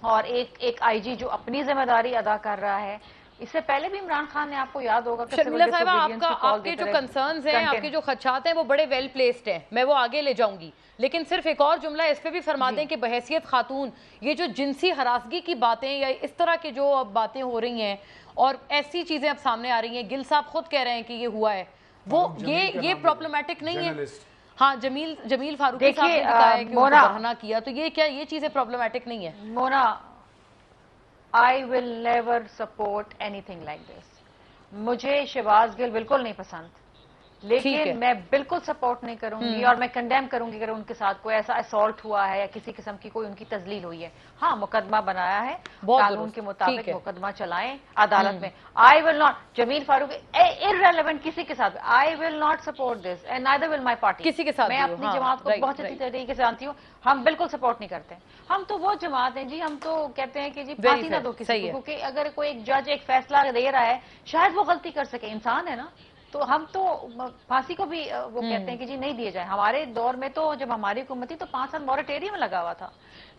اور ایک آئی جی جو اپنی ذمہ داری ادا کر رہا ہے. اس سے پہلے بھی عمران خان نے، آپ کو یاد ہوگا کہ شرمیلا صاحبہ آپ کے جو کنسرنز ہیں، آپ کے جو خدشات ہیں وہ بڑے ویل پلیسڈ ہیں، میں وہ آگے لے جاؤں گی، لیکن صرف ایک اور جملہ اس پہ بھی فرما دیں کہ بحیثیت خاتون یہ جو جنسی ہراسگی کی باتیں یا اس طرح کے جو اب باتیں ہو رہی ہیں اور ایسی چیزیں اب سامنے آ رہی ہیں، گل صاحب خود کہہ رہے ہیں کہ یہ ہوا ہے، وہ یہ پرابلمٹک نہیں ہے. ہاں جمیل فاروقی صاحب نے بتایا کہ انہوں نے برہنہ کیا، تو یہ کیا یہ چیزیں پرابلمٹک نہیں ہے؟ مونا، I will never support anything like this. مجھے شہباز گل بالکل نہیں پسند، لیکن میں بالکل سپورٹ نہیں کروں گی اور میں کنڈیم کروں گی اگر ان کے ساتھ کوئی ایسا اسالٹ ہوا ہے یا کسی قسم کی کوئی ان کی تذلیل ہوئی ہے. ہاں مقدمہ بنایا ہے، قانون کے مطابق مقدمہ چلائیں عدالت میں. I will not، Jamil Farooq irrelevant کسی کے ساتھ، I will not support this and neither will my party. کسی کے ساتھ میں اپنی جماعت کو بہت اچھی طریقے سے جانتی ہوں، ہم بالکل سپورٹ نہیں کرتے. ہم تو وہ جماعت ہیں جی، ہم تو کہتے ہیں کہ جی پھانسی نہ دو کسی کو، کیونکہ اگر کوئی ایک جج ایک فیصلہ دے رہا ہے شاید وہ غلطی کر سکے، انسان ہے نا، تو ہم تو پھانسی کو بھی وہ کہتے ہیں کہ جی نہیں دیے جائے. ہمارے دور میں تو جب ہماری حکومت تھی تو 5 سال موریٹیریم لگا ہوا تھا،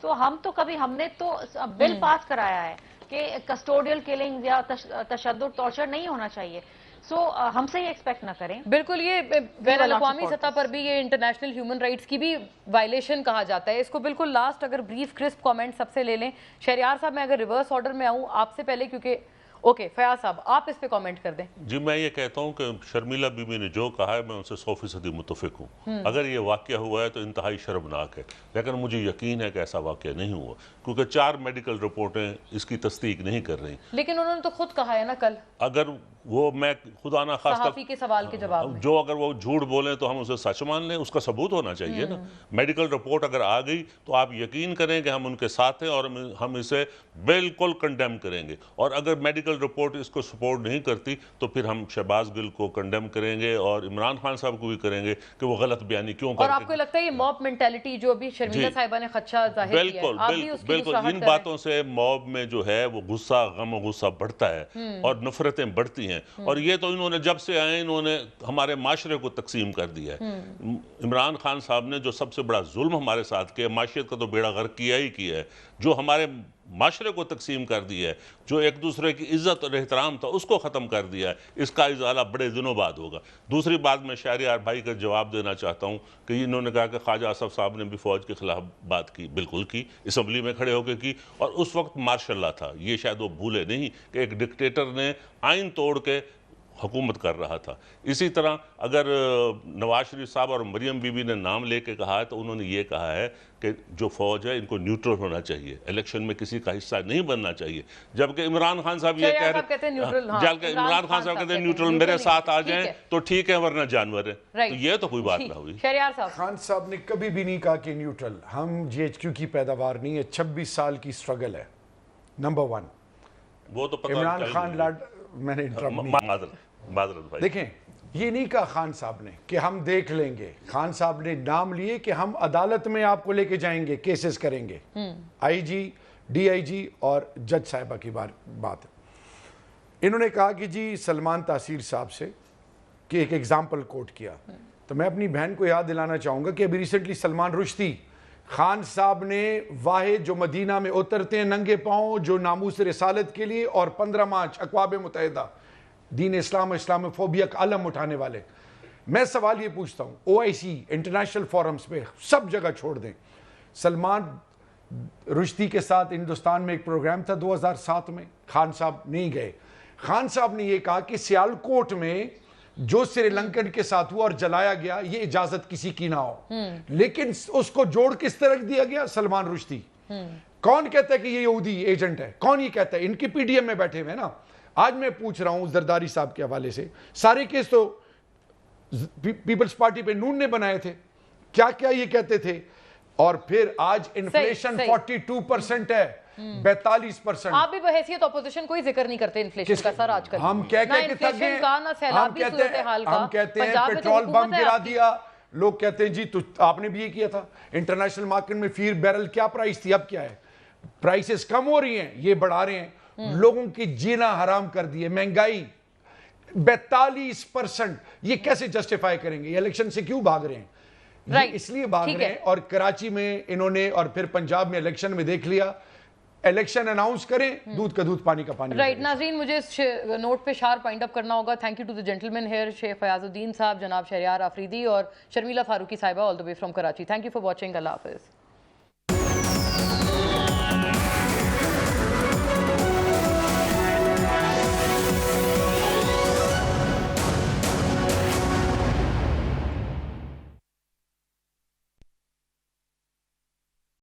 تو ہم تو کبھی ہم نے تو بل پاس کرایا ہے کہ کسٹوڈیل کلنگ یا تشدد ٹارچر نہیں ہونا چاہیے. سو ہم سے یہ ایکسپیکٹ نہ کریں. بالکل، یہ بین الاقوامی سطح پر بھی یہ انٹرنیشنل ہیومن رائٹس کی بھی وائلیشن کہا جاتا ہے. اس کو بالکل لاسٹ اگر بریف کرسپ کامنٹ سب سے لے لیں. شہریار صاحب میں اگر ریورس آرڈر میں آؤں آپ سے پہلے، کیونکہ اوکے فیاض صاحب آپ اس پہ کامنٹ کر دیں. جی میں یہ کہتا ہوں کہ شرمیلا بی بی نے جو کہا ہے میں ان سے 100% متفق ہوں. اگر یہ واقعہ ہوا ہے تو انتہائی شرمناک ہے، لیکن مجھے یقین ہے کہ ایسا واقعہ نہیں ہوا، کیونکہ 4 میڈیکل رپورٹیں اس کی تصدیق نہیں کر رہی. لیکن انہوں نے تو خود کہا ہے نا کل، اگر وہ میں خدا نہ خواستہ صحافی کے سوال کے جواب میں، جو اگر وہ جھوٹ بولیں تو ہم اسے سچ مان لیں، اس کا ثبوت ہونا چاہیے نا. میڈیکل رپورٹ اگر آ گئی تو آپ یقین کریں کہ ہم ان کے ساتھ ہیں اور ہم اسے بالکل کنڈیم کریں گے. اور اگر میڈیکل رپورٹ اس کو سپورٹ نہیں کرتی تو پھر ہم شہباز گل کو کنڈیم کریں گے اور عمران خان صاحب کو بھی کریں گے کہ وہ غلط بیانی کیوں کرتے ہیں. اور آپ کو لگتا ہے یہ موب مینٹیلٹی جو ابھی شرمیلا صاحبہ نے خدشہ ظاہر کیا ہے، بالکل ان باتوں سے موب میں جو ہے وہ غصہ، غم و غصہ بڑھتا ہے اور نفرتیں بڑھتی ہیں. اور یہ تو انہوں نے جب سے آئے انہوں نے ہمارے معاشرے کو تقسیم کر دیا ہے. عمران خان صاحب نے جو سب سے بڑا ظلم ہمارے ساتھ کیا، معاشرت کا تو بیڑا غرق کیا ہی کیا ہے، جو ہمارے معاشرے کو تقسیم کر دیا ہے، جو ایک دوسرے کی عزت اور احترام تھا اس کو ختم کر دیا ہے. اس کا ازالہ بڑے دنوں بعد ہوگا. دوسری بات میں شہریار بھائی کا جواب دینا چاہتا ہوں کہ انہوں نے کہا کہ خواجہ اسف صاحب نے بھی فوج کے خلاف بات کی. بالکل کی، اسمبلی میں کھڑے ہو کے کی، اور اس وقت مارشل لا تھا. یہ شاید وہ بھولے نہیں کہ ایک ڈکٹیٹر نے آئین توڑ کے حکومت کر رہا تھا. اسی طرح اگر نواز شریف صاحب اور مریم بی بی نے نام لے کے کہا ہے تو انہوں نے یہ کہا ہے کہ جو فوج ہے ان کو نیوٹرل ہونا چاہیے، الیکشن میں کسی کا حصہ نہیں بننا چاہیے. جبکہ عمران خان صاحب یہ کہہ رہے ہیں، عمران خان صاحب کہتے ہیں نیوٹرل میرے ساتھ آ جائیں تو ٹھیک ہے ورنہ جانور ہے. تو یہ تو کوئی بات نہ ہوئی. شہریار صاحب، خان صاحب نے کبھی بھی نہیں کہا کہ نیوٹرل. ہم جی ایچ کیو کی پیداوار نہیں ہے، 26 سال کی سٹرگل ہے. نمبر 1 وہ تو عمران خان میں نے معذرت بھائی، دیکھیں یہ نہیں کہا خان صاحب نے کہ ہم دیکھ لیں گے. خان صاحب نے نام لیے کہ ہم عدالت میں آپ کو لے کے جائیں گے، کیسز کریں گے. آئی جی، ڈی آئی جی اور جج صاحبہ کی بات. انہوں نے کہا کہ جی سلمان تاثیر صاحب سے کہ ایک ایگزامپل کوٹ کیا. تو میں اپنی بہن کو یاد دلانا چاہوں گا کہ ابھی ریسنٹلی سلمان رشدی خان صاحب نے واحد جو مدینہ میں اترتے ہیں ننگے پاؤں، جو ناموس رسالت کے لیے، اور 15 مارچ اقوام متحدہ دین اسلام و اسلام فوبیا کا علم اٹھانے والے. میں سوال یہ پوچھتا ہوں، او آئی سی انٹرنیشنل فورمز پہ سب جگہ چھوڑ دیں. سلمان رشدی کے ساتھ ہندوستان میں ایک پروگرام تھا 2007 میں، خان صاحب نہیں گئے. خان صاحب نے یہ کہا کہ سیالکوٹ میں جو سری لنکن کے ساتھ ہوا اور جلایا گیا یہ اجازت کسی کی نہ ہو، لیکن اس کو جوڑ کس طرح رکھ دیا گیا؟ سلمان رشدی. کون کہتا ہے کہ یہ یہودی ایجنٹ ہے؟ کون یہ کہتا ہے؟ ان کی پی ڈی ایم میں بیٹھے ہوئے نا. آج میں پوچھ رہا ہوں زرداری صاحب کے حوالے سے، سارے کیس تو پیپلز پارٹی پہ نون نے بنائے تھے. کیا کیا یہ کہتے تھے؟ اور پھر آج انفلیشن 42% ہے، 42%. آپ بھی بحیثیت اپوزیشن کوئی ذکر نہیں کرتے انفلیشن کا سر آج کل. ہم کہہ کے تھک گئے، ہم کہتے ہیں پیٹرول بم گرا دیا، لوگ کہتے ہیں جی تو آپ نے بھی یہ کیا تھا. انٹرنیشنل مارکیٹ میں فی بیرل کیا پرائس تھی, اب کیا ہے؟ پرائسز کم ہو رہی ہیں, یہ بڑھا رہے ہیں. لوگوں کی جینا حرام کر دی ہے. مہنگائی 42%, یہ کیسے جسٹیفائی کریں گے؟ یہ الیکشن سے کیوں بھاگ رہے ہیں؟ یہ اس لیے بھاگ رہے ہیں. اور کراچی میں انہوں نے اور پھر پنجاب میں الیکشن میں دیکھ لیا, الیکشن اناؤنس کریں, دودھ کا دودھ پانی کا پانی. رائٹ ناظرین, مجھے اس نوٹ پہ شارپ پوائنٹ اپ کرنا ہوگا. Thank you to the gentleman here, Sheikh Fayyaz الدین صاحب, جناب شہریار آفریدی اور Sharmila Farooqui sahiba, all the way from Karachi. Thank you for watching. اللہ حافظ.